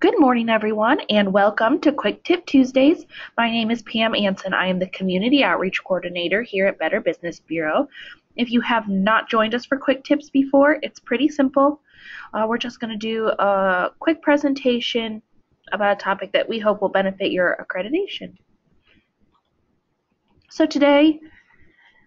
Good morning, everyone, and welcome to Quick Tip Tuesdays. My name is Pam Anson. I am the Community Outreach Coordinator here at Better Business Bureau. If you have not joined us for Quick Tips before, it's pretty simple. We're just going to do a quick presentation about a topic that we hope will benefit your accreditation. So today,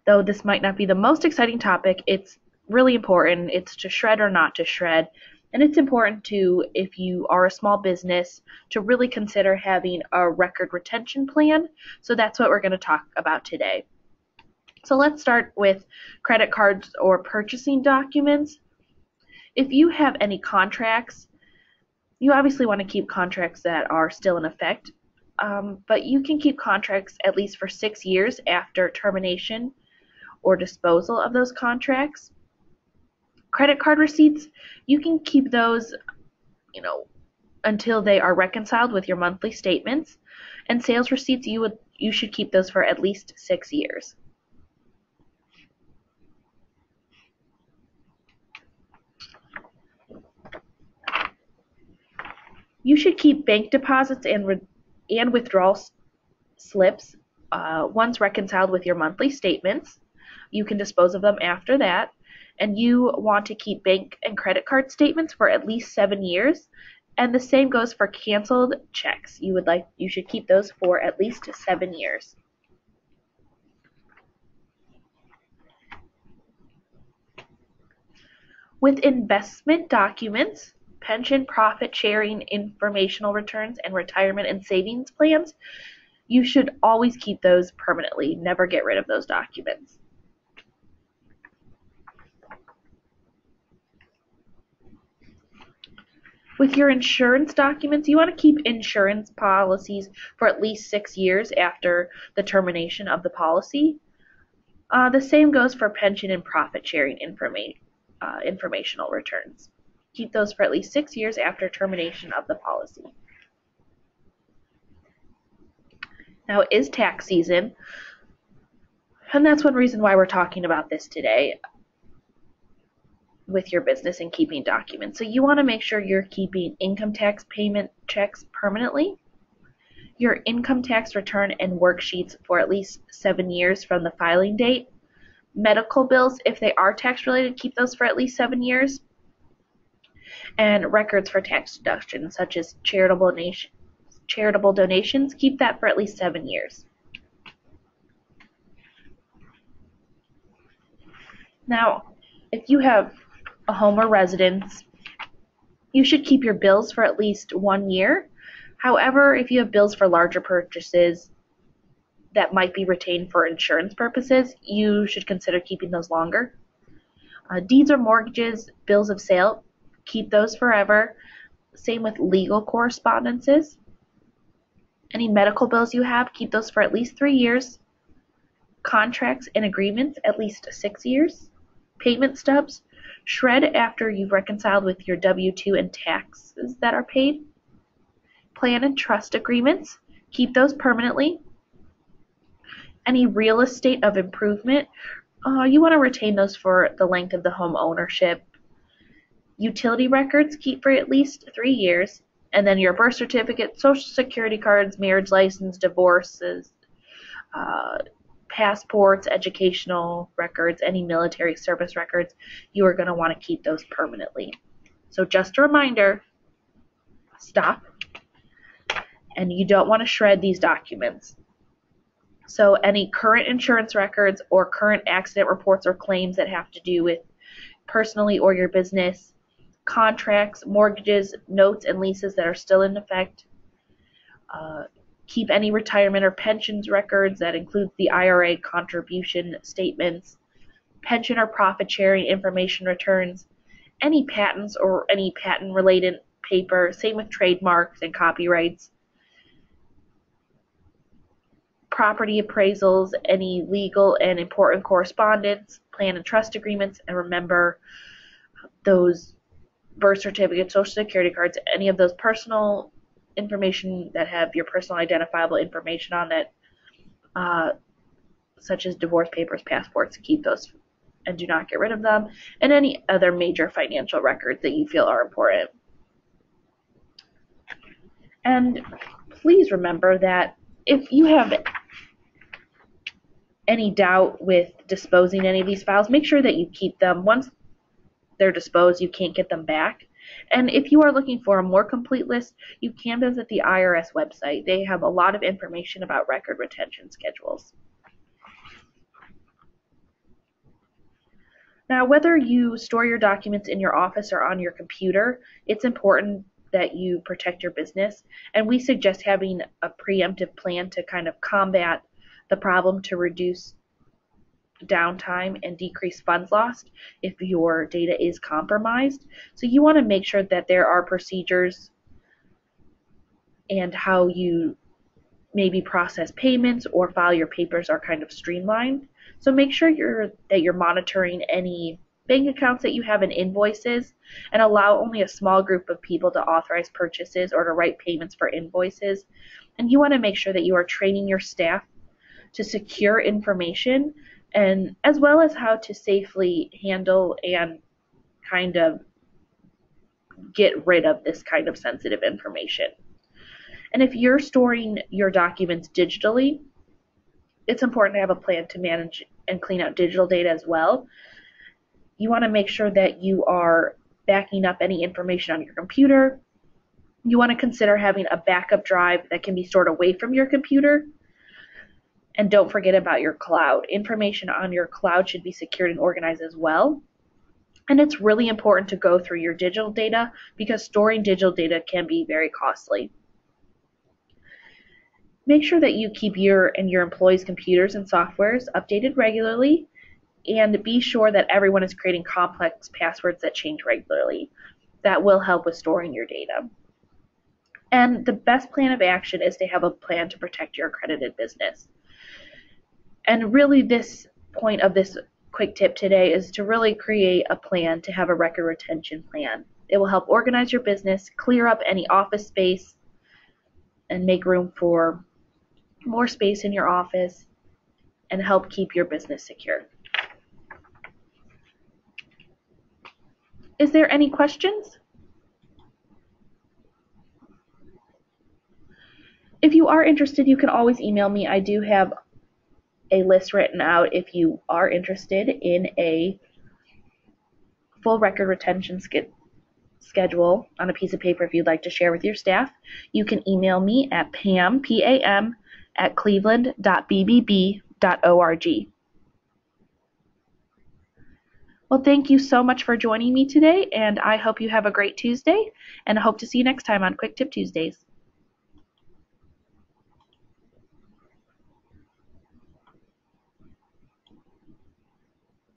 though this might not be the most exciting topic, it's really important. It's to shred or not to shred. And it's important to, if you are a small business, to really consider having a record retention plan. So that's what we're going to talk about today. So let's start with credit cards or purchasing documents. If you have any contracts, you obviously want to keep contracts that are still in effect, but you can keep contracts at least for 6 years after termination or disposal of those contracts. Credit card receipts, you can keep those, until they are reconciled with your monthly statements. And sales receipts, you should keep those for at least 6 years. You should keep bank deposits and withdrawal slips once reconciled with your monthly statements. You can dispose of them after that. And you want to keep bank and credit card statements for at least 7 years. And the same goes for canceled checks. You should keep those for at least 7 years. With investment documents, pension profit sharing informational returns, and retirement and savings plans, you should always keep those permanently. Never get rid of those documents. With your insurance documents, you want to keep insurance policies for at least 6 years after the termination of the policy. The same goes for pension and profit sharing informational returns. Keep those for at least 6 years after termination of the policy. Now it is tax season, and that's one reason why we're talking about this today with your business and keeping documents. So you want to make sure you're keeping income tax payment checks permanently, your income tax return and worksheets for at least 7 years from the filing date, medical bills, if they are tax related, keep those for at least 7 years, and records for tax deductions such as charitable donations, keep that for at least 7 years. Now, if you have a home or residence, you should keep your bills for at least 1 year. However, if you have bills for larger purchases that might be retained for insurance purposes, you should consider keeping those longer. Deeds or mortgages, bills of sale, keep those forever. Same with legal correspondences. Any medical bills you have, keep those for at least 3 years. Contracts and agreements, at least 6 years. Payment stubs, shred after you've reconciled with your W-2 and taxes that are paid. Plan and trust agreements, keep those permanently. Any real estate of improvement, you want to retain those for the length of the home ownership. Utility records, keep for at least 3 years. And then your birth certificate, social security cards, marriage license, divorces, passports, educational records, any military service records, you are going to want to keep those permanently. So just a reminder, stop, and you don't want to shred these documents. So any current insurance records or current accident reports or claims that have to do with personally or your business, contracts, mortgages, notes, and leases that are still in effect. Keep any retirement or pensions records that includes the IRA contribution statements, pension or profit sharing information returns, any patents or any patent related paper, same with trademarks and copyrights, property appraisals, any legal and important correspondence, plan and trust agreements, and remember those birth certificates, social security cards, any of those personal information that have your personal identifiable information on it, such as divorce papers, passports, keep those and do not get rid of them, and any other major financial records that you feel are important. And please remember that if you have any doubt with disposing any of these files, make sure that you keep them. Once they're disposed, you can't get them back. And if you are looking for a more complete list, you can visit the IRS website. They have a lot of information about record retention schedules. Now, whether you store your documents in your office or on your computer, it's important that you protect your business. And we suggest having a preemptive plan to kind of combat the problem to reduce downtime and decrease funds lost if your data is compromised. So you want to make sure that there are procedures and how you maybe process payments or file your papers are kind of streamlined. So make sure that you're monitoring any bank accounts that you have and invoices, and allow only a small group of people to authorize purchases or to write payments for invoices. And you want to make sure that you are training your staff to secure information, and as well as how to safely handle and kind of get rid of this kind of sensitive information. And if you're storing your documents digitally, it's important to have a plan to manage and clean out digital data as well. You want to make sure that you are backing up any information on your computer. You want to consider having a backup drive that can be stored away from your computer. And don't forget about your cloud. Information on your cloud should be secured and organized as well. And it's really important to go through your digital data because storing digital data can be very costly. Make sure that you keep your and your employees' computers and softwares updated regularly, and be sure that everyone is creating complex passwords that change regularly. That will help with storing your data. And the best plan of action is to have a plan to protect your accredited business. And really, this point of this quick tip today is to really create a plan to have a record retention plan. It will help organize your business, clear up any office space, and make room for more space in your office, and help keep your business secure. Is there any questions? If you are interested, you can always email me. I do have a list written out if you are interested in a full record retention schedule on a piece of paper if you'd like to share with your staff. You can email me at pam@cleveland.bbb.org. Well, thank you so much for joining me today, and I hope you have a great Tuesday, and I hope to see you next time on Quick Tip Tuesdays.